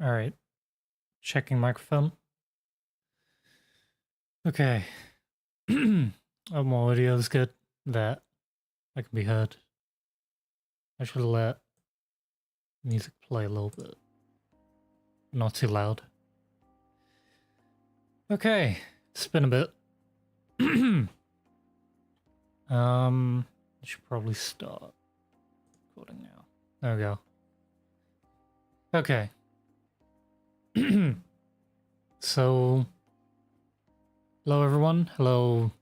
All right, checking microphone. Okay. Oh, my audio is good. That I can be heard. I should let music play a little bit. Not too loud. Okay, it's been a bit. I should probably start recording now. There we go. Okay. So, hello everyone. Hello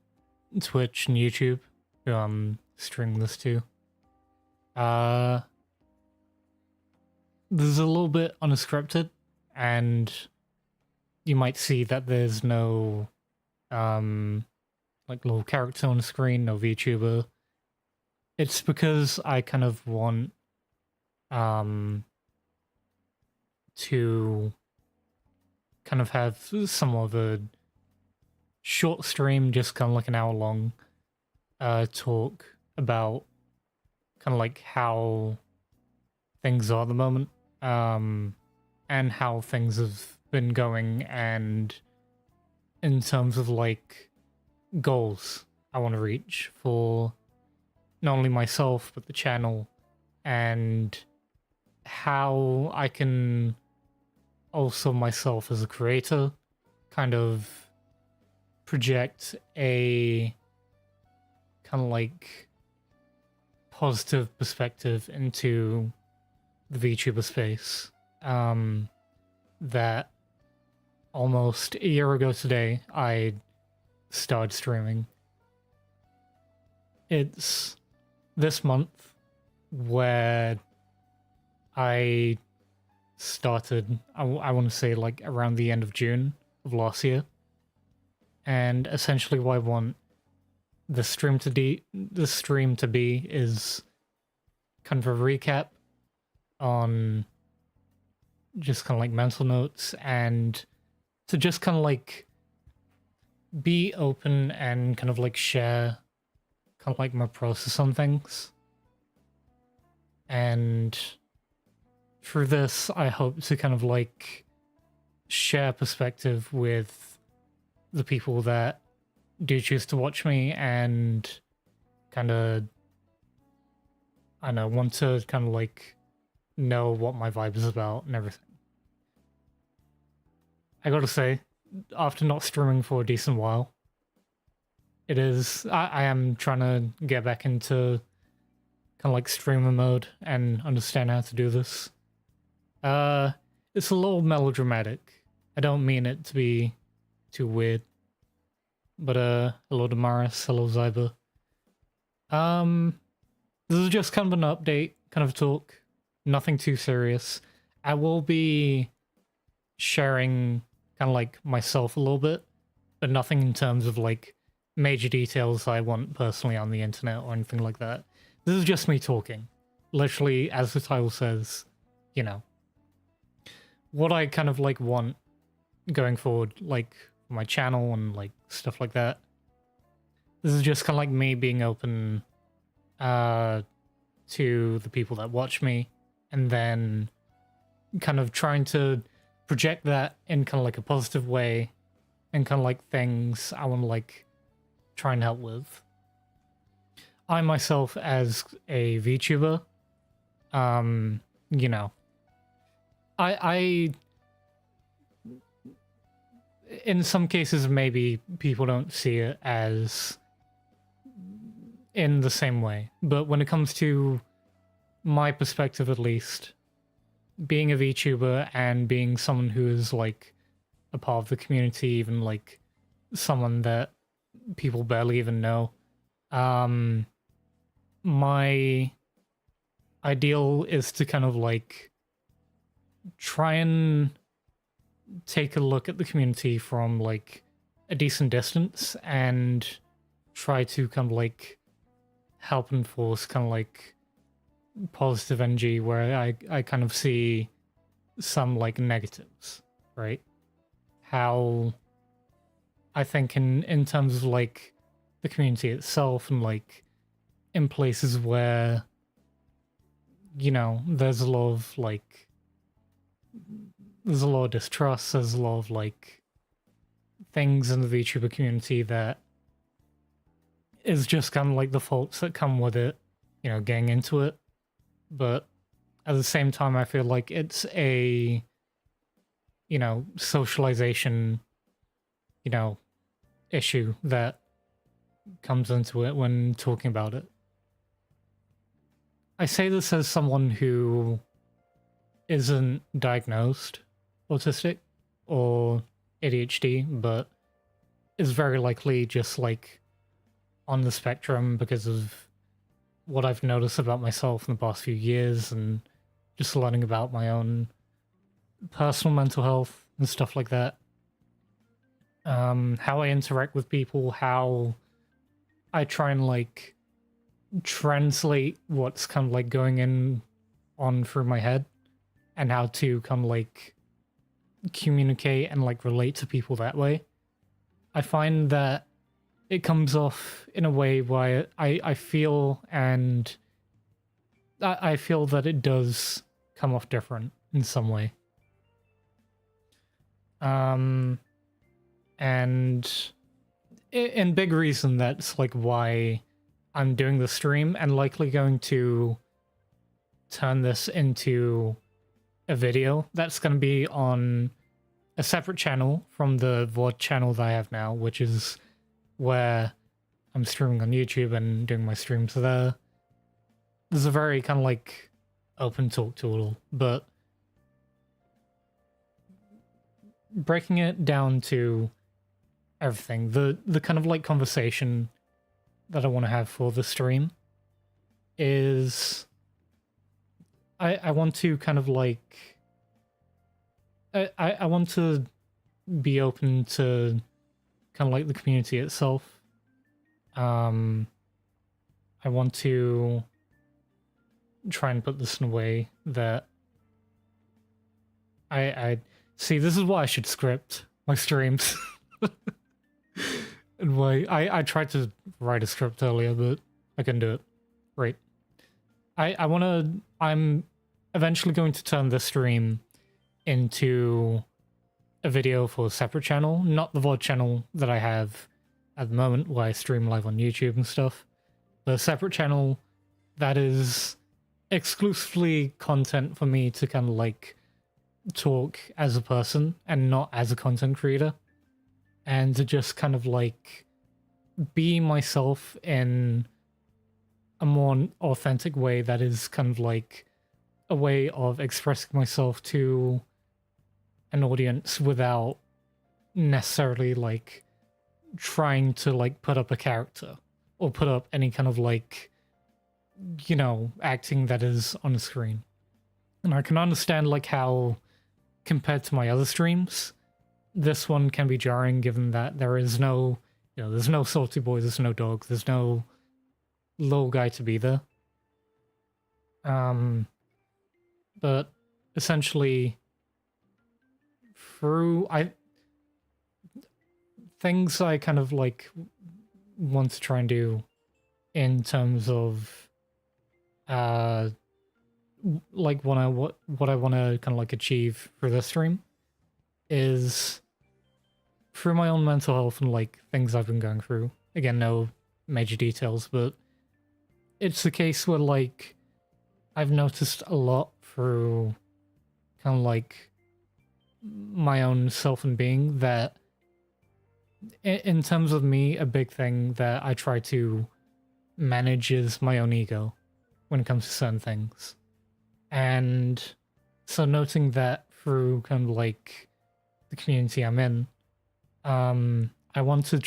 Twitch and YouTube, who I'm streaming this to. This is a little bit unscripted, and you might see that there's no like little character on the screen, no VTuber. It's because I kind of want to kind of have somewhat of a short stream, just kind of like an hour long talk about kind of like how things are at the moment, and how things have been going, and in terms of like goals I want to reach for not only myself but the channel, and how I can also myself as a creator kind of project a kind of like positive perspective into the VTuber space. That almost a year ago today I started streaming. It's this month where I started, I want to say like around the end of June of last year. And essentially what I want the stream to be is kind of a recap on just kind of like mental notes, and to just kind of like be open and kind of like share kind of like my process on things. And through this, I hope to kind of like share perspective with the people that do choose to watch me, and kind of, I don't know, want to kind of like know what my vibe is about and everything. I gotta say, after not streaming for a decent while, I am trying to get back into kind of like streamer mode and understand how to do this. It's a little melodramatic. I don't mean it to be too weird. But hello Damaris, hello Zyber. This is just kind of an update, kind of talk. Nothing too serious. I will be sharing kind of like myself a little bit, but nothing in terms of like major details I want personally on the internet or anything like that. This is just me talking. Literally, as the title says, you know, what I kind of like want going forward, like my channel and like stuff like that. This is just kind of like me being open to the people that watch me, and then kind of trying to project that in kind of like a positive way, and kind of like things I want to like try and help with. I myself as a VTuber, you know, I in some cases maybe people don't see it as in the same way, but when it comes to my perspective at least, being a VTuber and being someone who is like a part of the community, even like someone that people barely even know, my ideal is to kind of like try and take a look at the community from like a decent distance, and try to kind of like help enforce kind of like positive energy where I kind of see some like negatives, right? How I think in terms of like the community itself, and like in places where, you know, there's a lot of like there's a lot of distrust, there's a lot of like things in the VTuber community that is just kind of like the faults that come with it, you know, getting into it. But at the same time, I feel like it's a, you know, socialization, you know, issue that comes into it when talking about it. I say this as someone who isn't diagnosed autistic or ADHD, but is very likely just like on the spectrum because of what I've noticed about myself in the past few years and just learning about my own personal mental health and stuff like that. How I interact with people, how I try and like translate what's kind of like going on through my head and how to kind of like communicate and like relate to people that way. I find that it comes off in a way where I feel, and I feel that it does come off different in some way. And in big reason that's like why I'm doing the stream and likely going to turn this into a video that's going to be on a separate channel from the VOD channel that I have now, which is where I'm streaming on YouTube and doing my streams there. There's a very kind of like open talk to it all, but breaking it down to everything, the kind of like conversation that I want to have for the stream is I want to kind of like I want to be open to kind of like the community itself. I want to try and put this in a way that I see. This is why I should script my streams. And why I tried to write a script earlier, but I couldn't do it. Right. I'm eventually going to turn this stream into a video for a separate channel, not the VOD channel that I have at the moment where I stream live on YouTube and stuff, but a separate channel that is exclusively content for me to kind of like talk as a person and not as a content creator, and to just kind of like be myself in a more authentic way that is kind of like a way of expressing myself to an audience without necessarily like trying to like put up a character or put up any kind of like, you know, acting that is on the screen. And I can understand like how compared to my other streams, this one can be jarring given that there is no, you know, there's no salty boy, there's no dog, there's no little guy to be there. But essentially through things I kind of like want to try and do in terms of like what I want to kind of like achieve for this stream is through my own mental health and like things I've been going through. Again, no major details, but it's a case where like I've noticed a lot through kind of like my own self and being that in terms of me, a big thing that I try to manage is my own ego when it comes to certain things. And so noting that through kind of like the community I'm in, I want to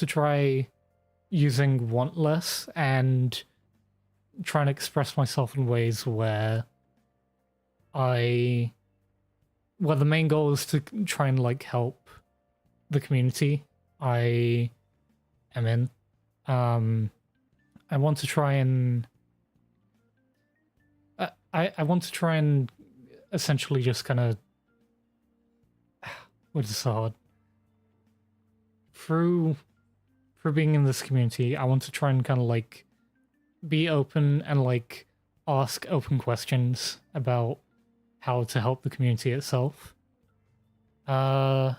try using want less and trying to express myself in ways where the main goal is to try and like help the community I am in. I want to try and I want to try and essentially just kind of what is so hard through being in this community. I want to try and kind of like be open and like ask open questions about how to help the community itself. And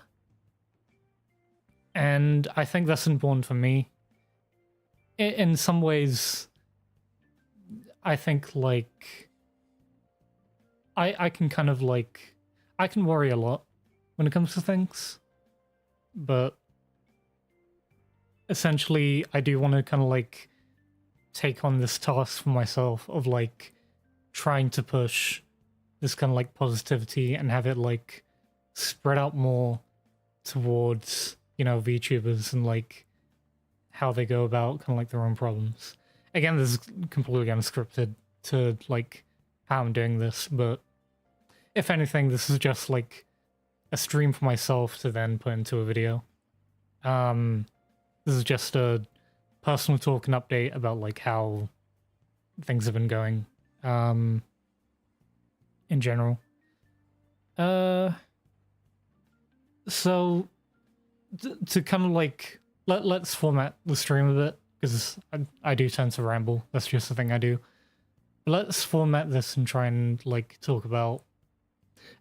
I think that's important for me. In some ways, I think like I can kind of like I can worry a lot when it comes to things, but essentially I do want to kind of like take on this task for myself of like trying to push this kind of like positivity and have it like spread out more towards, you know, VTubers and like how they go about kind of like their own problems. Again, this is completely unscripted to like how I'm doing this, but if anything, this is just like a stream for myself to then put into a video. This is just a personal talk and update about like how things have been going in general. So to kind of like let's format the stream a bit, because I do tend to ramble. That's just the thing I do. Let's format this and try and like talk about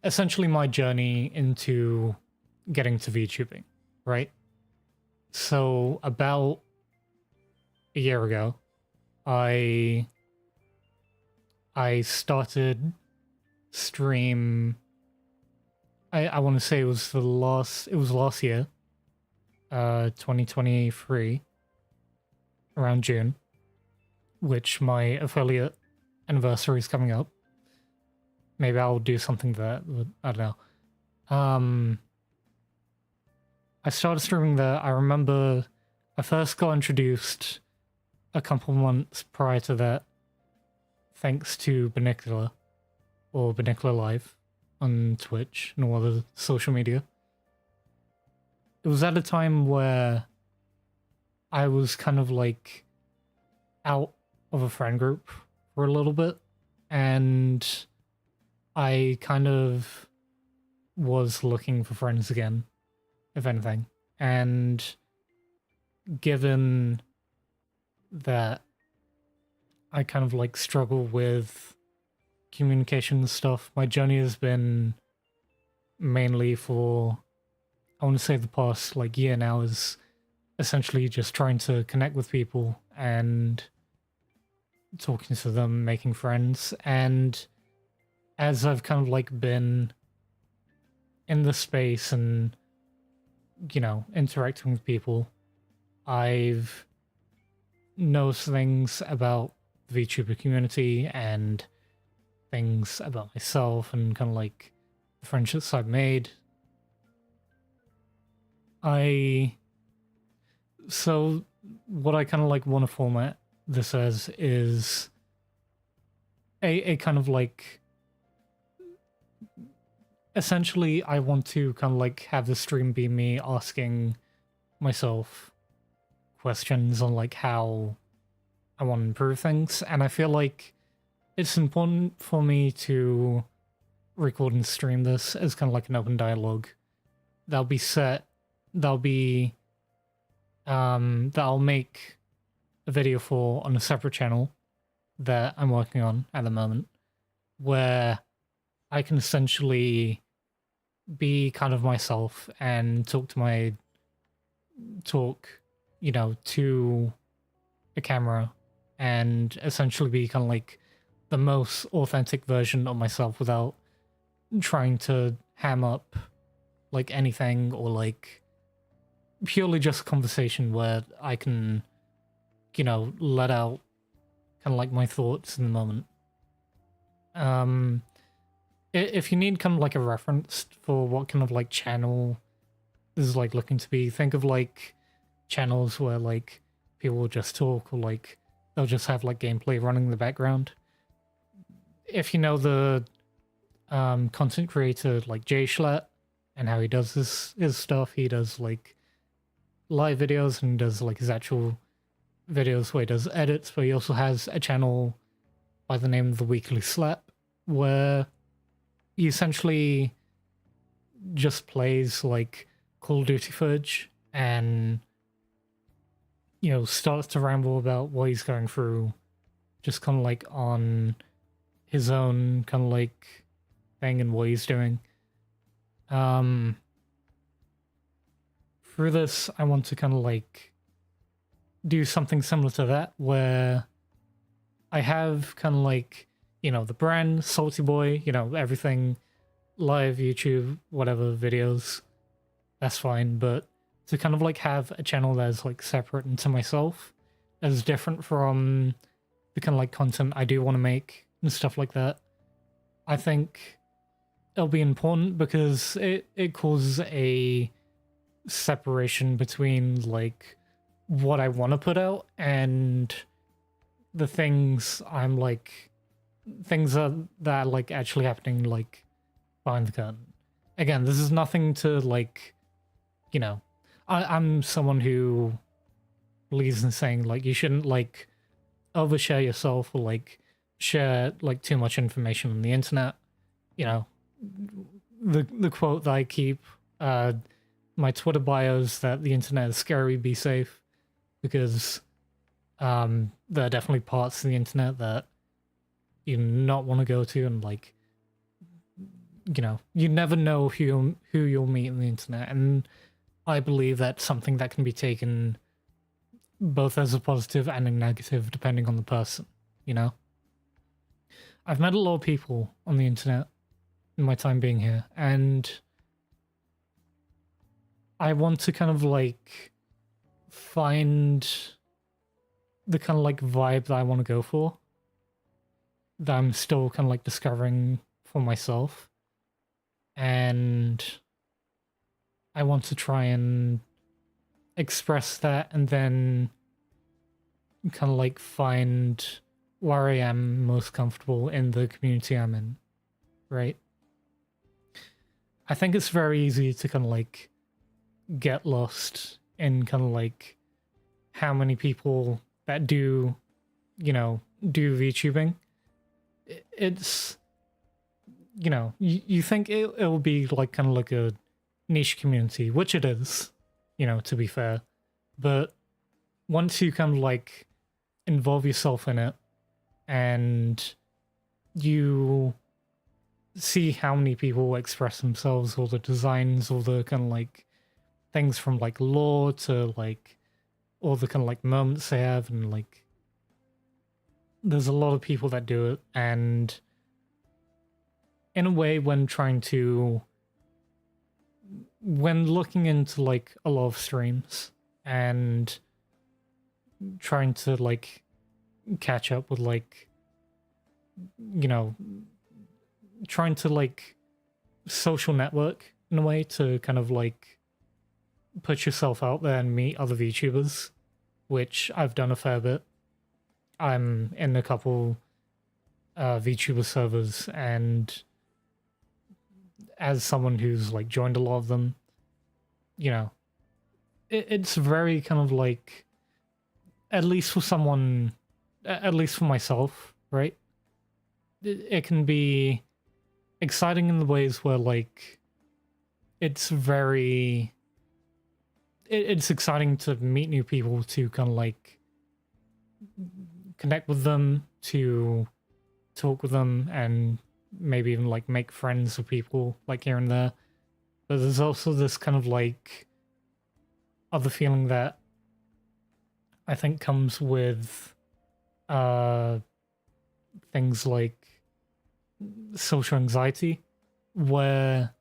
essentially my journey into getting to VTubing, right? So about a year ago, I started stream. I want to say it was last year, 2023, around June, which my affiliate anniversary is coming up. Maybe I'll do something there, but I don't know. I started streaming there. I remember I first got introduced a couple months prior to that, thanks to Benicola, or Benicola Live on Twitch and all other social media. It was at a time where I was kind of like out of a friend group for a little bit, and I kind of was looking for friends again, if anything. And given that I kind of like struggle with communication stuff, my journey has been mainly for, I want to say the past like year now, is essentially just trying to connect with people and talking to them, making friends. And as I've kind of like been in the space and, you know, interacting with people, I've noticed things about the VTuber community and things about myself and kind of like the friendships I've made. So what I kind of like want to format this as is a kind of like, essentially I want to kind of like have the stream be me asking myself questions on like how I want to improve things, and I feel like it's important for me to record and stream this as kind of like an open dialogue that'll be set, that'll be that I'll make a video for on a separate channel that I'm working on at the moment, where I can essentially be kind of myself and talk, you know, to a camera, and essentially be kind of like the most authentic version of myself without trying to ham up like anything, or like purely just a conversation where I can, you know, let out kind of like my thoughts in the moment. If you need kind of like a reference for what kind of like channel this is like looking to be, think of like channels where like people will just talk, or like they'll just have like gameplay running in the background. If you know the content creator like Jay Schlatt and how he does his stuff, he does like live videos and does like his actual videos where he does edits, but he also has a channel by the name of The Weekly Slap, where he essentially just plays like Call of Duty footage and, you know, starts to ramble about what he's going through, just kind of like on his own kind of like thing and what he's doing. Through this, I want to kind of like do something similar to that, where I have kind of like, you know, the brand, Salty Boy, you know, everything, live, YouTube, whatever, videos, that's fine, but to kind of like have a channel that's like separate into myself, as different from the kind of like content I do want to make and stuff like that, I think it'll be important because it causes a separation between like what I want to put out and the things I'm like, things that are like actually happening like behind the curtain. Again, this is nothing to like, you know, I'm someone who believes in saying like you shouldn't like overshare yourself or like share like too much information on the internet. You know, the quote that I keep, my Twitter bio is that the internet is scary, be safe, because there are definitely parts of the internet that you not want to go to, and like, you know, you never know who you'll meet on the internet, and I believe that's something that can be taken both as a positive and a negative depending on the person, you know? I've met a lot of people on the internet in my time being here, and I want to kind of like find the kind of like vibe that I want to go for, that I'm still kind of like discovering for myself. And I want to try and express that and then kind of like find where I am most comfortable in the community I'm in, right? I think it's very easy to kind of like get lost in kind of like how many people that do, you know, do VTubing. It's, you know, you think it'll be like kind of like a niche community, which it is, you know, to be fair. But once you kind of like involve yourself in it and you see how many people express themselves, all the designs, all the kind of like things from like lore to like all the kind of like moments they have, and like there's a lot of people that do it, and in a way when looking into like a lot of streams and trying to like catch up with like, you know, trying to like social network in a way to kind of like put yourself out there and meet other VTubers, which I've done a fair bit. I'm in a couple VTuber servers, and as someone who's like joined a lot of them, you know, it's very kind of like, at least for someone, at least for myself, right? It can be exciting in the ways where like it's very, it's exciting to meet new people, to kind of like connect with them, to talk with them, and maybe even like make friends with people like here and there. But there's also this kind of like other feeling that I think comes with things like social anxiety, where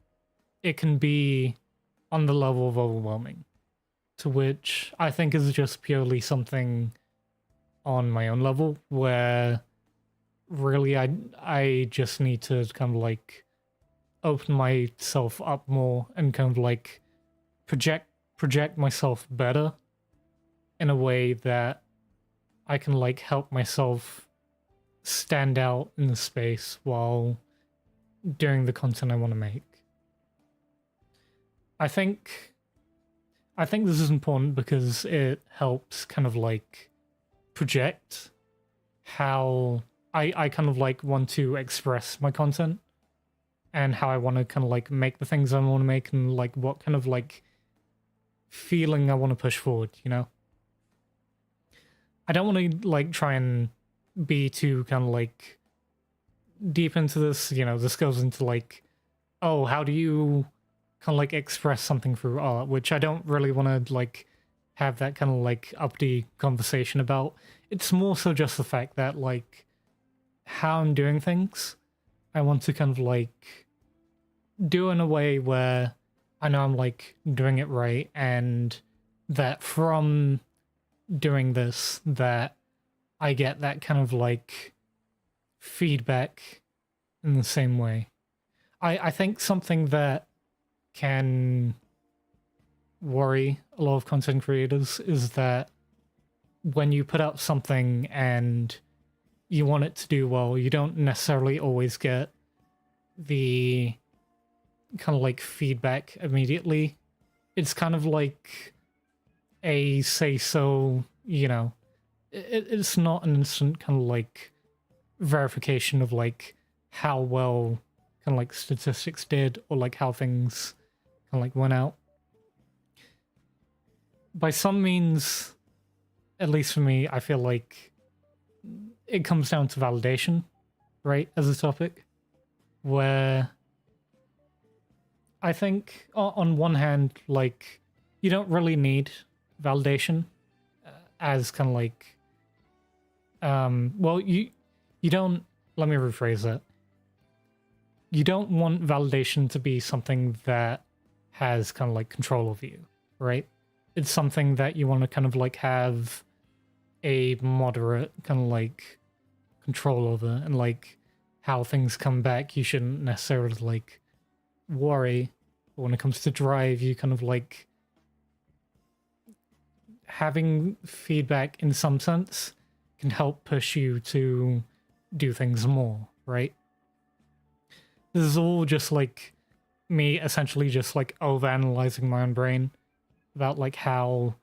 it can be on the level of overwhelming, to which I think is just purely something on my own level, where really I just need to kind of like open myself up more and kind of like project myself better in a way that I can like help myself stand out in the space while doing the content I want to make. I think this is important because it helps kind of like project how I kind of like want to express my content, and how I want to kind of like make the things I want to make, and like what kind of like feeling I want to push forward, you know? I don't want to like try and be too kind of like deep into this. This goes into like, oh, how do you kind of like express something through art, which I don't really want to like have that kind of like uppity conversation about. It's more so just the fact that like how I'm doing things, I want to kind of like do in a way where I know I'm like doing it right, and that from doing this that I get that kind of like feedback in the same way. I think something that can worry a lot of content creators is that when you put out something and you want it to do well, you don't necessarily always get the kind of like feedback immediately. It's kind of like a say so, it's not an instant kind of like verification of like how well kind of like statistics did or like how things kind of like went out. By some means, at least for me, I feel like it comes down to validation, right, as a topic, where I think on one hand, like, you don't really need validation as kind of like, well, you don't, let me rephrase that. You don't want validation to be something that has kind of like control over you, right? It's something that you want to kind of like have a moderate kind of like control over, and like how things come back, you shouldn't necessarily like worry. But when it comes to drive, you kind of like having feedback in some sense can help push you to do things more, right? This is all just like me essentially just like overanalyzing my own brain about like how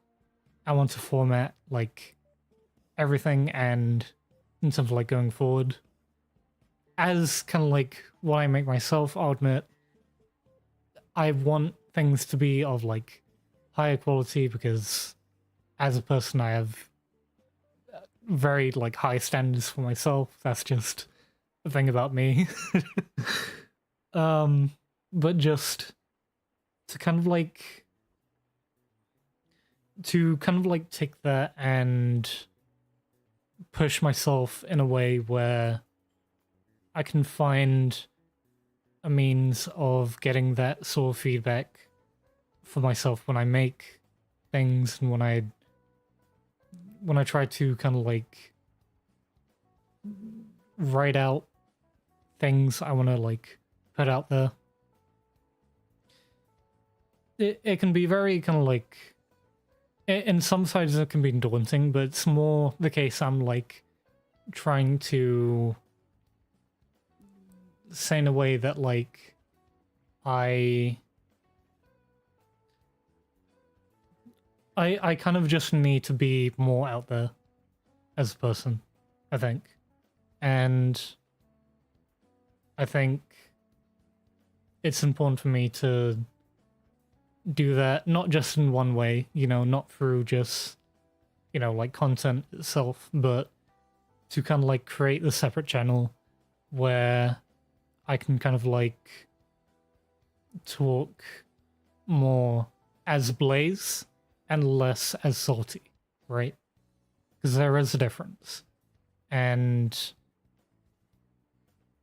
I want to format like everything, and in terms of like going forward. As kind of like what I make myself, I'll admit I want things to be of like higher quality because as a person I have very like high standards for myself. That's just a thing about me. But just to kind of like take that and push myself in a way where I can find a means of getting that sort of feedback for myself when I make things, and when I try to kind of like write out things I want to like put out there. It can be very kind of like, in some sides it can be daunting, but it's more the case I'm like trying to say in a way that like I kind of just need to be more out there as a person, I think. And I think it's important for me to do that, not just in one way, not through just, like content itself, but to kind of like create the separate channel where I can kind of like talk more as Blaze and less as Salty, right? Because there is a difference. And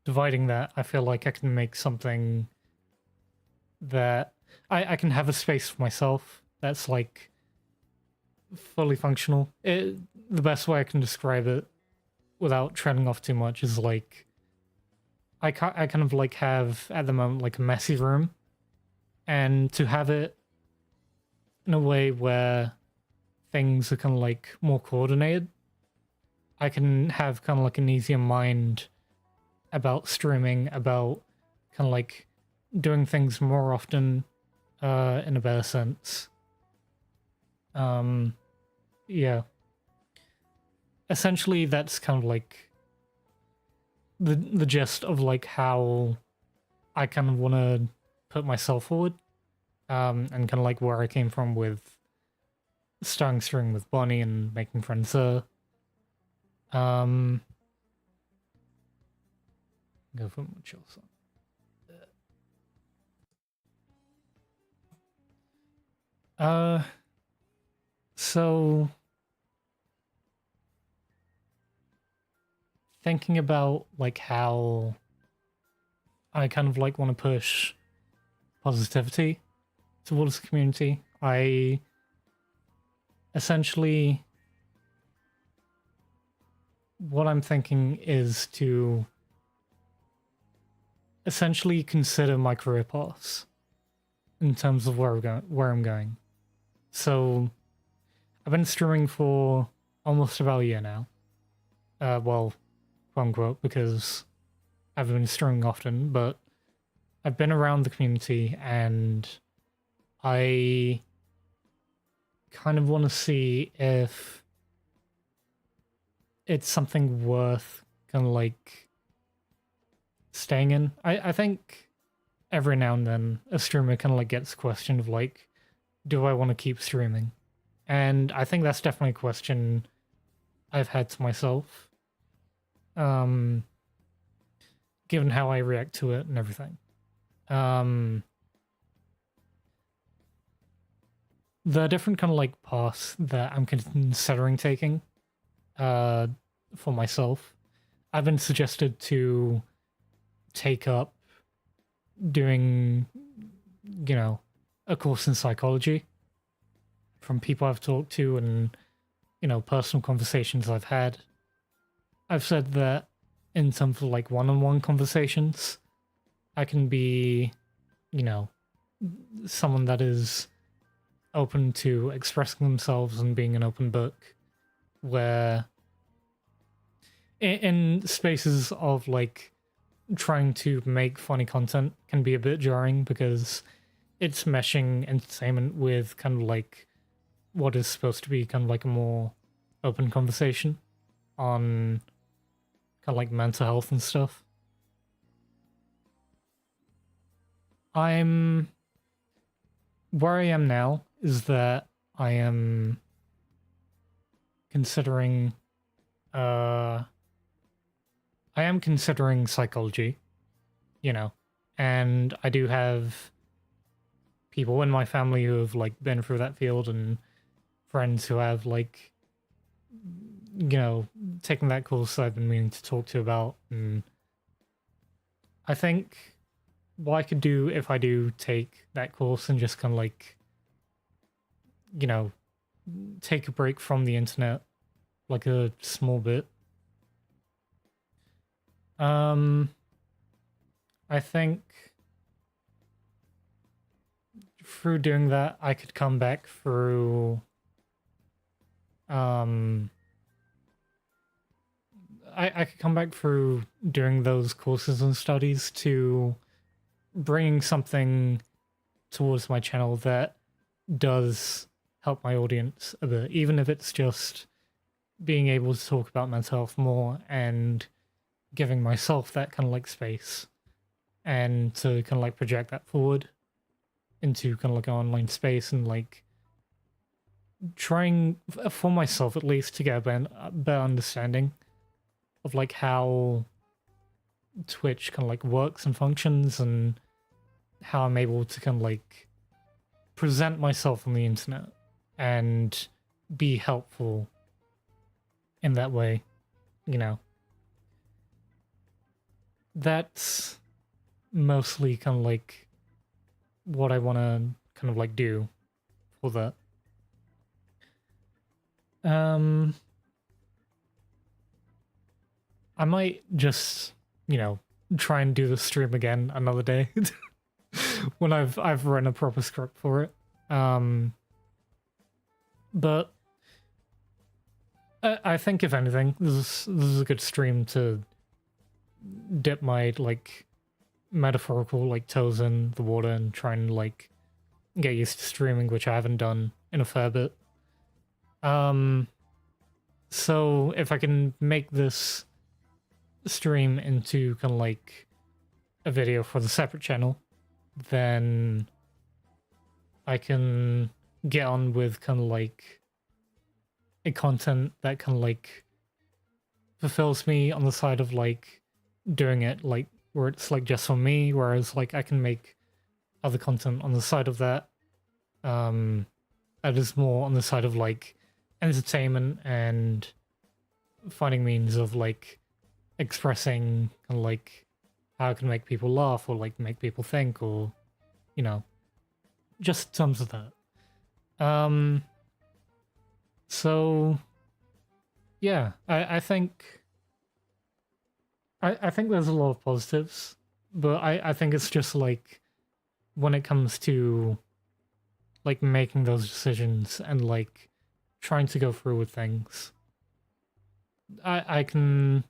dividing that, I feel like I can make something that I can have a space for myself that's like fully functional. The best way I can describe it without treading off too much is like I kind of like have at the moment like a messy room, and to have it in a way where things are kind of like more coordinated, I can have kind of like an easier mind about streaming, about kind of like doing things more often in a better sense. Yeah. Essentially, that's kind of like the gist of like how I kind of want to put myself forward, and kind of like where I came from with starting streaming with Bonnie and making friends there. Go for much else. So thinking about like how I kind of like want to push positivity towards the community, I essentially what I'm thinking is to essentially consider my career paths in terms of where I'm going. So I've been streaming for almost about a year now. Well, quote unquote, because I've been streaming often, but I've been around the community and I kind of want to see if it's something worth kind of like staying in. I think every now and then a streamer kind of like gets a question of like, do I want to keep streaming? And I think that's definitely a question I've had to myself. Given how I react to it and everything. The different kind of like paths that I'm considering taking for myself, I've been suggested to take up doing, you know, a course in psychology from people I've talked to and, you know, personal conversations I've had. I've said that in terms of like one-on-one conversations, I can be, you know, someone that is open to expressing themselves and being an open book, where in spaces of like trying to make funny content can be a bit jarring because it's meshing entertainment with kind of like what is supposed to be kind of like a more open conversation on kind of like mental health and stuff. Where I am now is that I am considering psychology, you know, and I do have people in my family who have like been through that field and friends who have like, you know, taken that course I've been meaning to talk to about. And I think what I could do if I do take that course and just kind of like, you know, take a break from the internet, like a small bit. I think through doing that, I could come back through, I could come back through doing those courses and studies to bringing something towards my channel that does help my audience a bit, even if it's just being able to talk about mental health more and giving myself that kind of like space and to kind of like project that forward into kind of like an online space and like trying for myself at least to get a better understanding of like how Twitch kind of like works and functions and how I'm able to kind of like present myself on the internet and be helpful in that way, you know. That's mostly kind of like what I want to kind of like do for that. I might just, you know, try and do the stream again another day when I've written a proper script for it. But I think if anything, this is a good stream to dip my like metaphorical like toes in the water and try and like get used to streaming, which I haven't done in a fair bit. So if I can make this stream into kind of like a video for the separate channel, then I can get on with kind of like a content that kind of like fulfills me on the side of like doing it like where it's like just for me, whereas like I can make other content on the side of that. That is more on the side of like entertainment and finding means of like expressing kind of like how I can make people laugh or like make people think or, you know, just terms of that. So yeah, I think I think there's a lot of positives, but I think it's just like when it comes to like making those decisions and like trying to go through with things, I can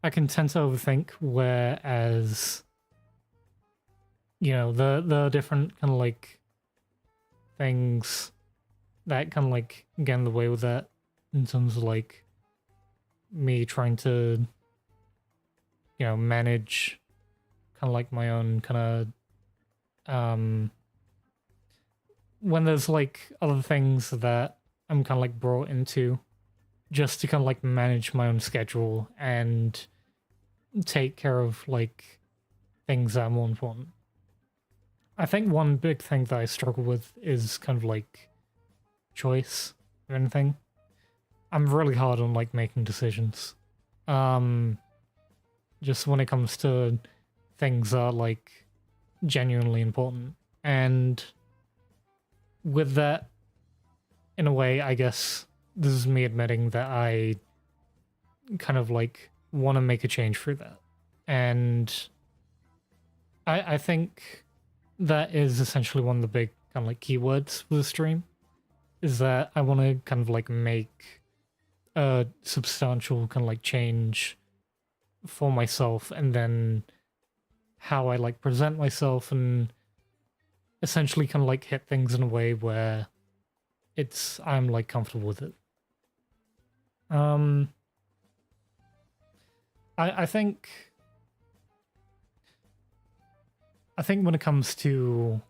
tend to overthink, whereas you know the different kind of like things that kind of like get in the way with that in terms of like me trying to manage kind of like my own kind of when there's like other things that I'm kind of like brought into just to kind of like manage my own schedule and take care of like things that are more important. I think one big thing that I struggle with is kind of like choice or anything. I'm really hard on like making decisions. Just when it comes to things that are like genuinely important. And with that, in a way, I guess this is me admitting that I kind of like want to make a change through that. And I think that is essentially one of the big kind of like keywords for the stream, is that I want to kind of like make a substantial kind of like change for myself, and then how I like present myself, and essentially kind of like hit things in a way where I'm like comfortable with it. I think when it comes to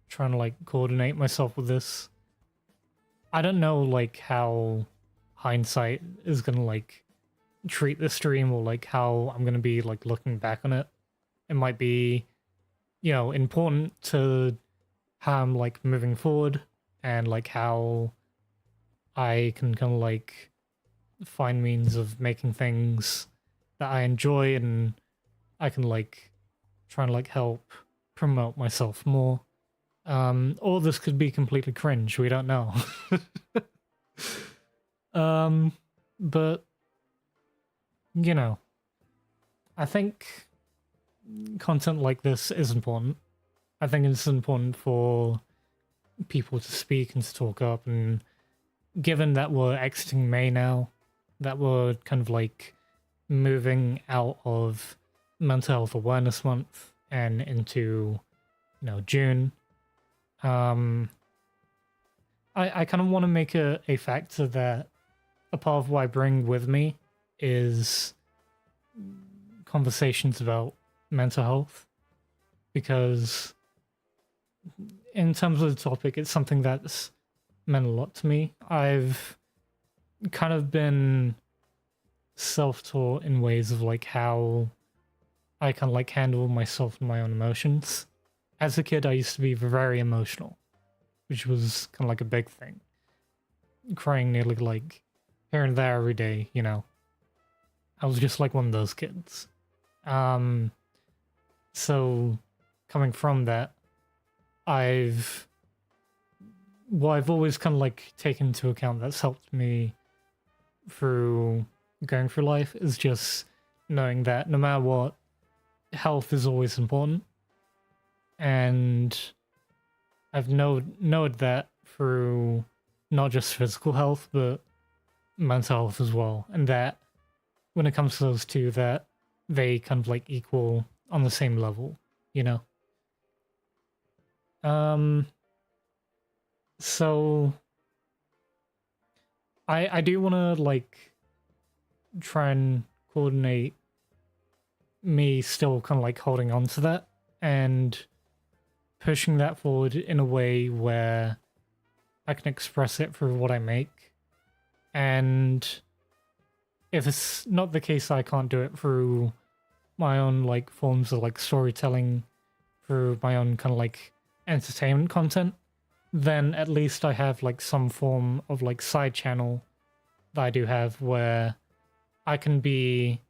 trying to like coordinate myself with this, I don't know like how hindsight is gonna like treat the stream, or like how I'm gonna be like looking back on it. It might be, important to how I'm like moving forward, and like how I can kind of like find means of making things that I enjoy, and I can like try and like help promote myself more. Or this could be completely cringe, we don't know. But I think content like this is important. I think it's important for people to speak and to talk up, and given that we're exiting May now, that we're kind of like moving out of Mental Health Awareness Month and into, June, I kind of want to make a factor that a part of what I bring with me is conversations about mental health, because in terms of the topic, it's something that's meant a lot to me. I've kind of been self-taught in ways of like how I can like handle myself and my own emotions. As a kid, I used to be very emotional, which was kind of like a big thing. Crying nearly like here and there every day, I was just like one of those kids. So coming from that, I've always kind of like taken into account that's helped me through going through life is just knowing that no matter what, health is always important. And I've noted that through not just physical health, but mental health as well. And that when it comes to those two, that they kind of like equal on the same level, So I do want to like try and coordinate me still kind of like holding on to that and pushing that forward in a way where I can express it through what I make. And if it's not the case, I can't do it through my own like forms of like storytelling through my own kind of like entertainment content, then at least I have like some form of like side channel that I do have where I can be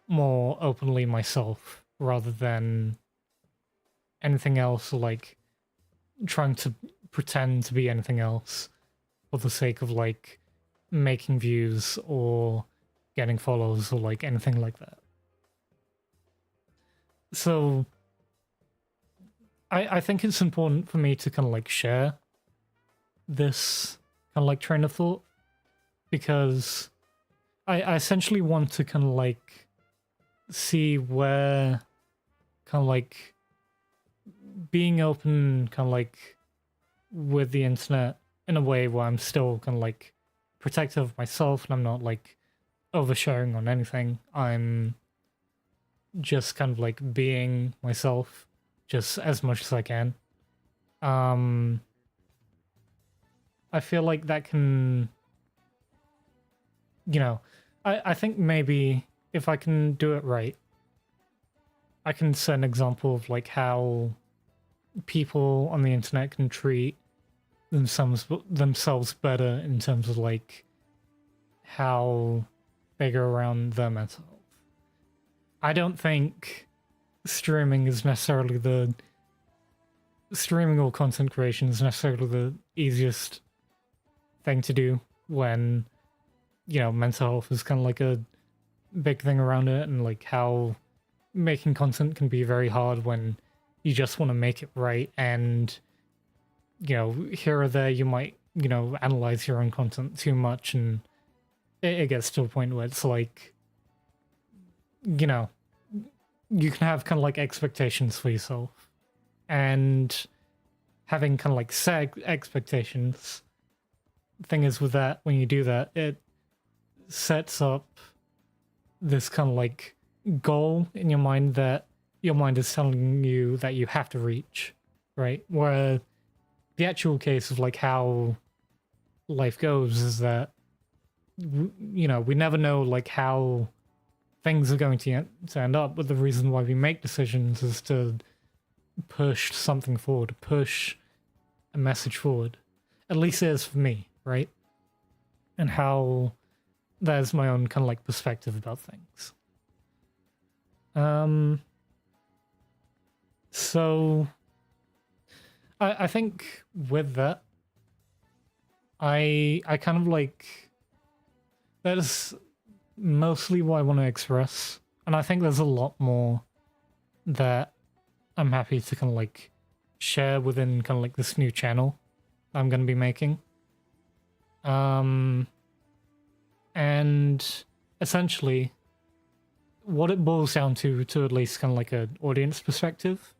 more openly myself rather than anything else, like trying to pretend to be anything else for the sake of like making views or getting follows or like anything like that. So I think it's important for me to kind of like share this kind of like train of thought because I essentially want to kind of like see where kind of like being open kind of like with the internet in a way where I'm still kind of like protective of myself and I'm not like oversharing on anything. I'm just kind of like being myself just as much as I can. I feel like that can, you know, I think maybe if I can do it right, I can set an example of like how people on the internet can treat themselves better in terms of like how they go around their mental health. I don't think streaming or content creation is necessarily the easiest thing to do when, you know, mental health is kind of like a big thing around it, and like how making content can be very hard when you just want to make it right, and, you know, here or there you might, you know, analyze your own content too much, and it gets to a point where it's like, you know, you can have kind of like expectations for yourself, and having kind of like set expectations. Thing is with that, when you do that, it sets up this kind of like goal in your mind that your mind is telling you that you have to reach, right? Where the actual case of like how life goes is that, you know, we never know like how things are going to end up, but the reason why we make decisions is to push something forward, push a message forward. At least it is for me, right? And how there's my own kind of like perspective about things. So I think with that, I kind of like, that is mostly what I want to express. And I think there's a lot more that I'm happy to kind of like share within kind of like this new channel I'm going to be making. And essentially what it boils down to at least kind of like an audience perspective,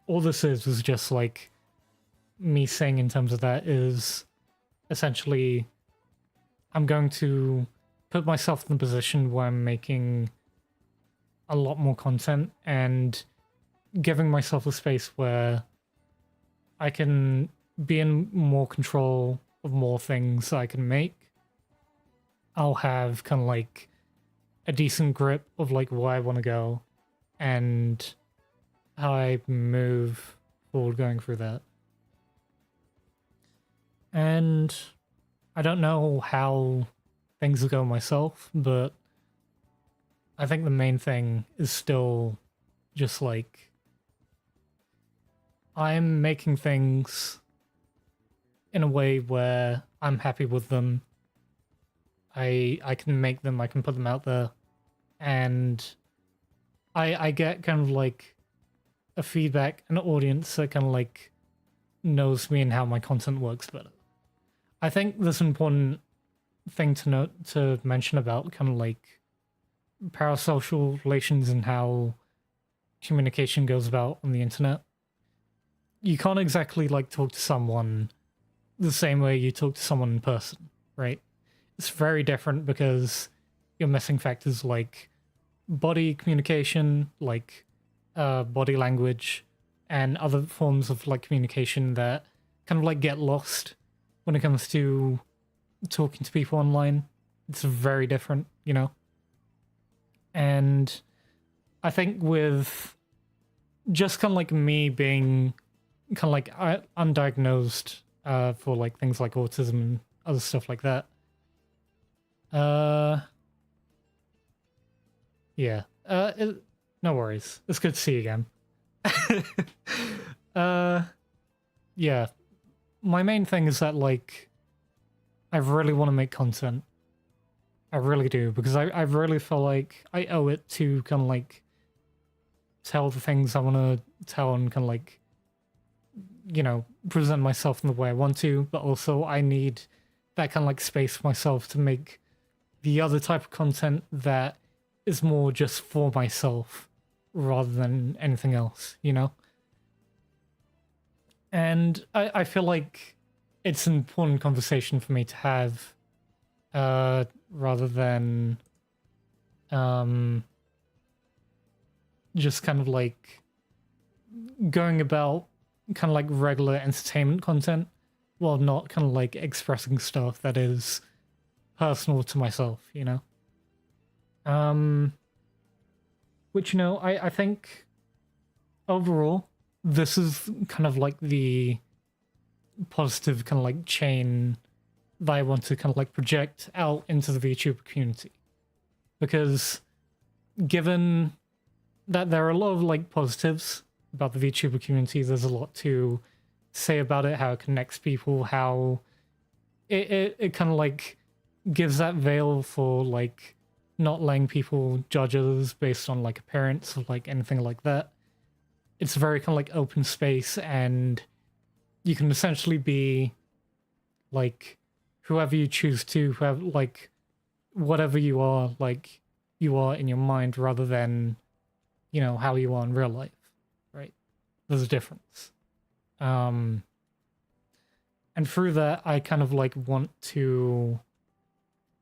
all this is just like me saying in terms of that is essentially I'm going to put myself in the position where I'm making a lot more content and giving myself a space where I can be in more control of more things I can make. I'll have kind of like a decent grip of like where I want to go and how I move forward going through that. And I don't know how things will go myself, but I think the main thing is still just like I'm making things in a way where I'm happy with them. I can make them, I can put them out there, and I get kind of like a feedback, an audience that kind of like knows me and how my content works better. I think there's an important thing to mention about kind of like parasocial relations and how communication goes about on the internet. You can't exactly like talk to someone the same way you talk to someone in person, right? It's very different because you're missing factors like body communication, like body language, and other forms of like communication that kind of like get lost when it comes to talking to people online. It's very different, you know? And I think with just kind of like me being kind of like undiagnosed for like things like autism and other stuff like that. Yeah. No worries. It's good to see you again. Yeah. My main thing is that like I really want to make content. I really do, because I really feel like I owe it to kind of like tell the things I want to tell and kind of like, you know, present myself in the way I want to, but also I need that kind of like space for myself to make the other type of content that is more just for myself rather than anything else, you know? And I feel like it's an important conversation for me to have, rather than just kind of like going about kind of like regular entertainment content while not kind of like expressing stuff that is personal to myself, you know? Which, you know, I think overall, this is kind of like the positive kind of like chain that I want to kind of like project out into the VTuber community. Because given that there are a lot of like positives about the VTuber community, there's a lot to say about it, how it connects people, how it kind of like gives that veil for like not letting people judge others based on like appearance or like anything like that. It's a very kind of like open space, and you can essentially be like whoever you choose to, whoever, like whatever you are, like you are in your mind, rather than, you know, how you are in real life, right? There's a difference. And through that, I kind of like want to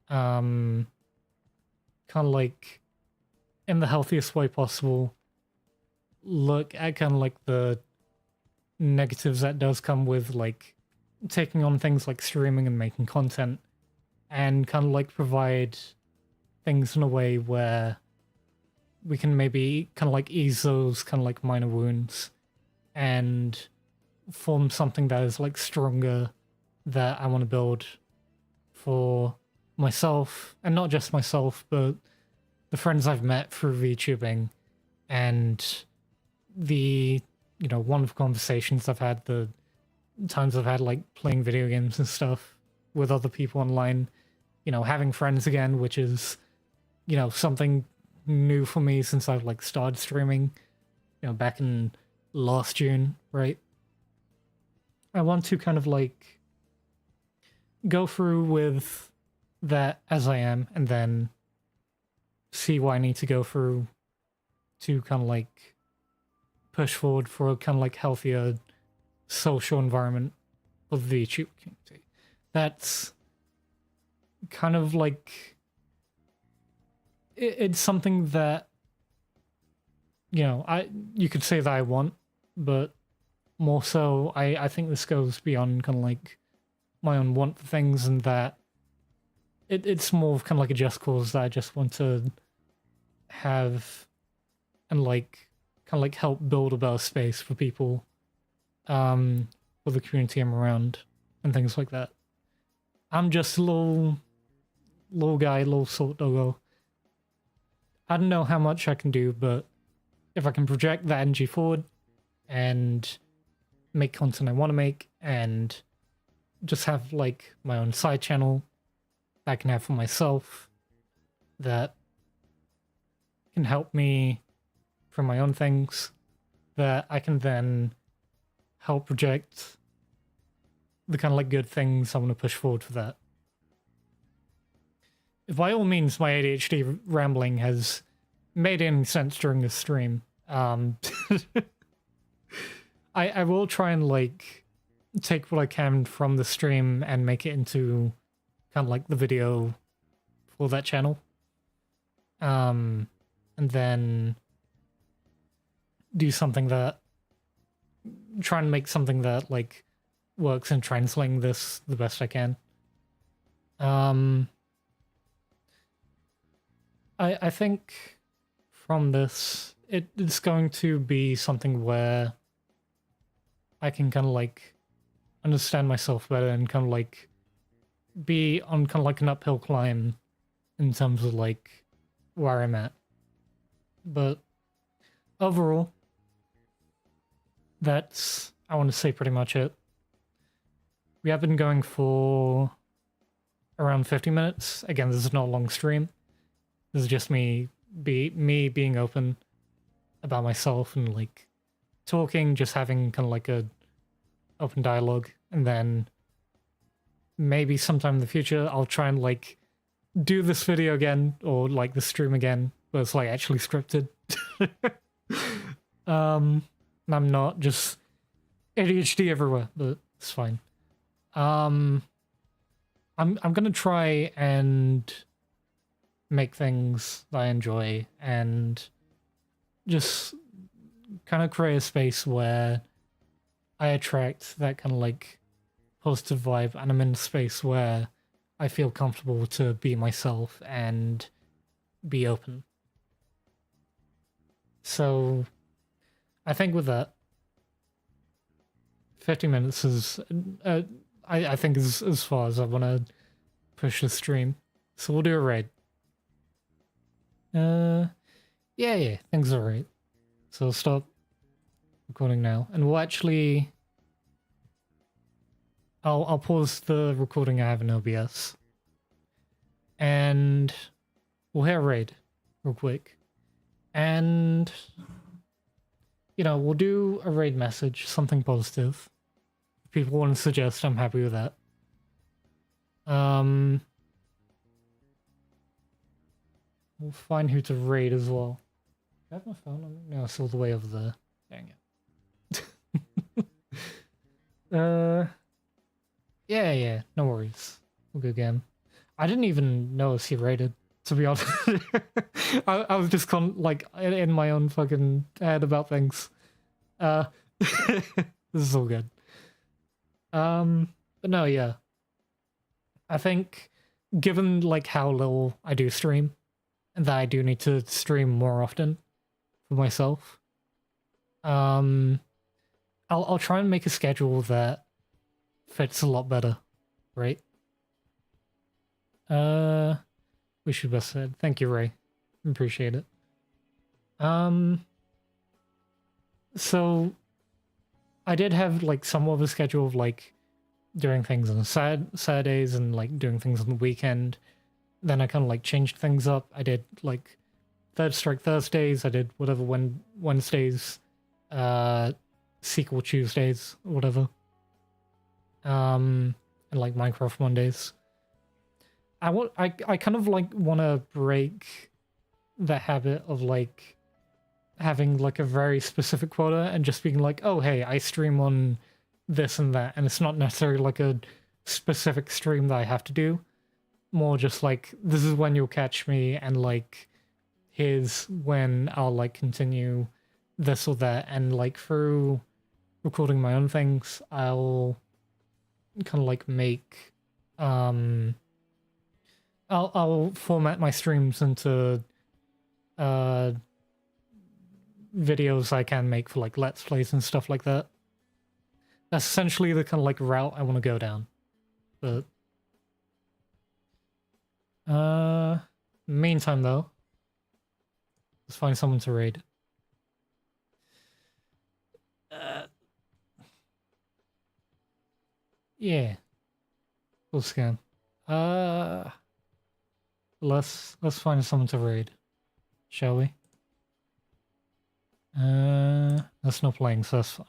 kind of like, in the healthiest way possible, look at kind of like the negatives that does come with like taking on things like streaming and making content, and kind of like provide things in a way where we can maybe kind of like ease those kind of like minor wounds and form something that is like stronger, that I want to build for myself, and not just myself, but the friends I've met through VTubing, and the, you know, wonderful conversations I've had, the times I've had like playing video games and stuff with other people online, you know, having friends again, which is, you know, something new for me since I've like started streaming, you know, back in last June, right? I want to kind of like go through with that as I am, and then see what I need to go through to kind of like push forward for a kind of like healthier social environment for the YouTube community. That's kind of like it's something that, you know, you could say that I want, but more so I think this goes beyond kind of like my own want for things, and that it's more of kind of like a just cause that I just want to have, and like kind of like help build a better space for people, for the community I'm around and things like that. I'm just a little guy, little sort doggo. I don't know how much I can do, but if I can project that energy forward and make content I want to make, and just have like my own side channel that I can have for myself, that can help me for my own things, that I can then help project the kind of like good things I want to push forward for that. If by all means my ADHD rambling has made any sense during this stream, I will try and like take what I can from the stream and make it into kind of like the video for that channel. And then do something that, try and make something that like works in translating this the best I can. I think from this, it's going to be something where I can kind of like understand myself better and kind of like be on kind of like an uphill climb in terms of like where I'm at. But overall, that's, I want to say, pretty much it. We have been going for around 50 minutes. Again, this is not a long stream. This is just me being open about myself and like talking, just having kind of like a open dialogue, and then maybe sometime in the future I'll try and like do this video again or like the stream again, but it's like actually scripted. I'm not just ADHD everywhere, but it's fine. I'm gonna try and make things that I enjoy and just kind of create a space where I attract that kind of like positive vibe, and I'm in a space where I feel comfortable to be myself and be open. So I think with that, 50 minutes is, I think is as far as I want to push the stream. So we'll do a raid. Yeah, things are right. So I'll stop recording now, and we'll actually, I'll pause the recording I have in OBS, and we'll hit a raid real quick, and you know, we'll do a raid message, something positive. If people want to suggest, I'm happy with that. We'll find who to raid as well. Do I have my phone on me? No, it's all the way over there. Dang it. Yeah, no worries. We'll go again. I didn't even notice he raided, to be honest. I was just like in my own fucking head about things. This is all good. But no, yeah. I think given like how little I do stream, and that I do need to stream more often for myself, I'll try and make a schedule that fits a lot better, right? We should best said. Thank you, Ray. Appreciate it. So I did have like somewhat of a schedule of like doing things on Saturdays and like doing things on the weekend. Then I kind of like changed things up. I did like Third Strike Thursdays. I did whatever Wednesdays, Sequel Tuesdays, whatever. And like Minecraft Mondays. I kind of like want to break the habit of like having like a very specific quota and just being like, oh hey, I stream on this and that, and it's not necessarily like a specific stream that I have to do. More just like, this is when you'll catch me, and like here's when I'll like continue this or that, and like through recording my own things I'll kind of like make I'll format my streams into videos I can make for like let's plays and stuff like that. That's essentially the kind of like route I want to go down. But meantime though, let's find someone to raid. Yeah, we'll scan. Let's find someone to raid, shall we? That's not playing, so that's fine.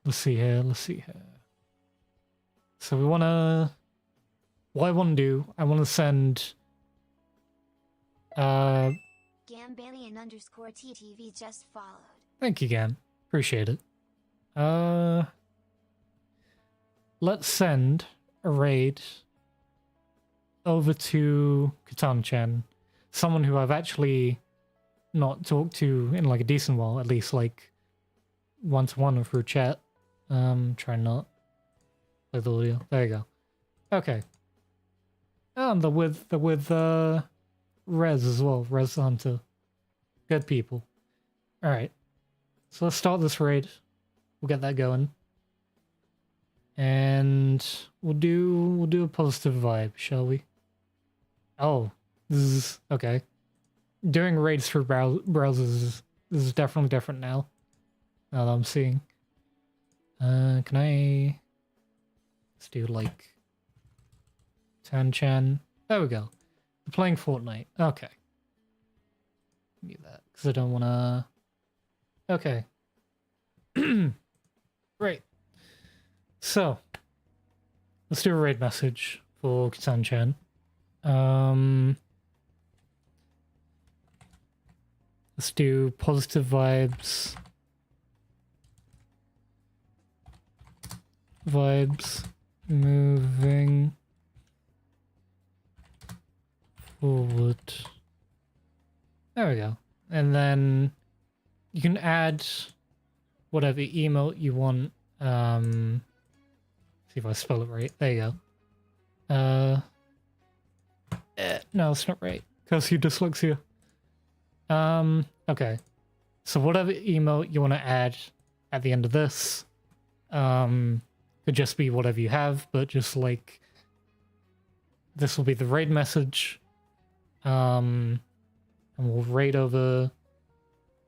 Let's see here. So we wanna, what I want to do, I want to send Gambalian _ TTV just followed. Thank you, Gam. Appreciate it. Let's send a raid over to Katana-chan, someone who I've actually not talked to in like a decent while, at least like one-to-one or through chat. Try not play the audio. There you go. Okay. And they're with Rez as well, Rez the Hunter. Good people. Alright. So let's start this raid. We'll get that going. And we'll do a positive vibe, shall we? Oh, this is okay. Doing raids through browsers is definitely different now. Now that I'm seeing. Can I... Let's do like... Tan-chan. There we go. We're playing Fortnite. Okay. Give that, because I don't want to... Okay. Great. So, let's do a raid message for Tan-chan. Let's do positive vibes. Vibes moving forward. There we go. And then you can add whatever emote you want. See if I spell it right. There you go. No, it's not right. Because you dyslexia. Okay. So whatever emote you want to add at the end of this, could just be whatever you have, but just like, this will be the raid message. And we'll raid over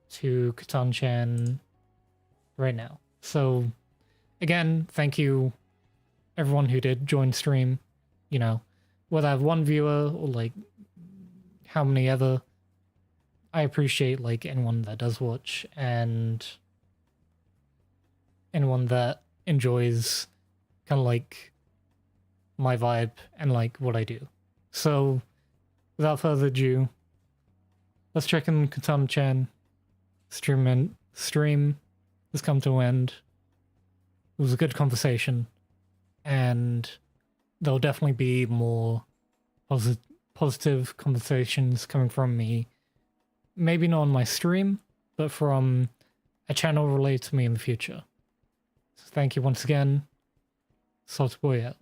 to Tan-chan right now. So, again, thank you everyone who did join stream. You know, whether I have one viewer or like how many ever, I appreciate like anyone that does watch and anyone that enjoys kind of like my vibe and like what I do. So, without further ado, let's check in Tan-chan. Stream has come to an end. It was a good conversation, and there'll definitely be more positive conversations coming from me. Maybe not on my stream, but from a channel related to me in the future. So thank you once again. Saltboy out.